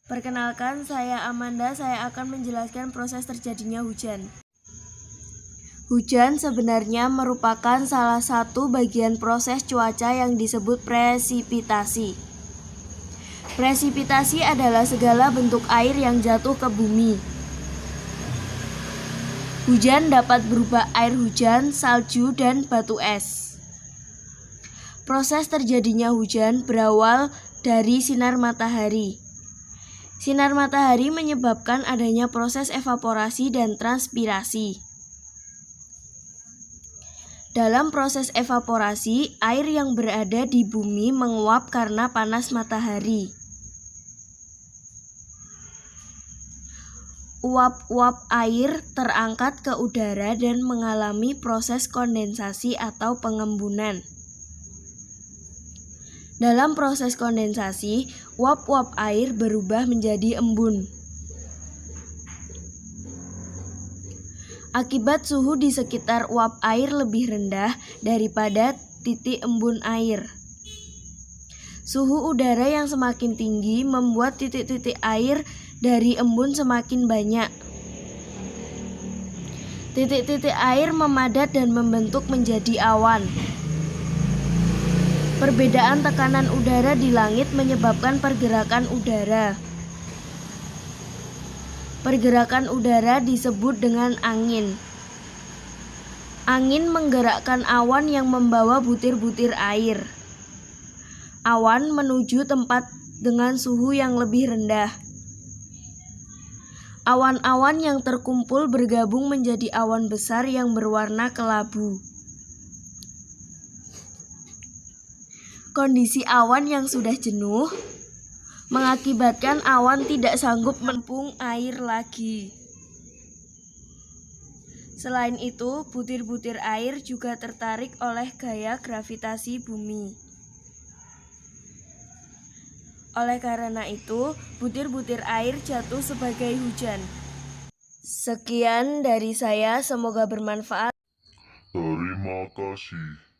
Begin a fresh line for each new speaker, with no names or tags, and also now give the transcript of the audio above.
Perkenalkan, saya Amanda. Saya akan menjelaskan proses terjadinya hujan. Hujan sebenarnya merupakan salah satu bagian proses cuaca yang disebut presipitasi. Presipitasi adalah segala bentuk air yang jatuh ke bumi. Hujan dapat berupa air hujan, salju, dan batu es. Proses terjadinya hujan berawal dari sinar matahari. Sinar matahari menyebabkan adanya proses evaporasi dan transpirasi. Dalam proses evaporasi, air yang berada di bumi menguap karena panas matahari. Uap-uap air terangkat ke udara dan mengalami proses kondensasi atau pengembunan. Dalam proses kondensasi, uap-uap air berubah menjadi embun. Akibat suhu di sekitar uap air lebih rendah daripada titik embun air. Suhu udara yang semakin tinggi membuat titik-titik air dari embun semakin banyak. Titik-titik air memadat dan membentuk menjadi awan. Perbedaan tekanan udara di langit menyebabkan pergerakan udara. Pergerakan udara disebut dengan angin. Angin menggerakkan awan yang membawa butir-butir air. Awan menuju tempat dengan suhu yang lebih rendah. Awan-awan yang terkumpul bergabung menjadi awan besar yang berwarna kelabu. Kondisi awan yang sudah jenuh mengakibatkan awan tidak sanggup menampung air lagi. Selain itu, butir-butir air juga tertarik oleh gaya gravitasi bumi. Oleh karena itu, butir-butir air jatuh sebagai hujan. Sekian dari saya, semoga bermanfaat.
Terima kasih.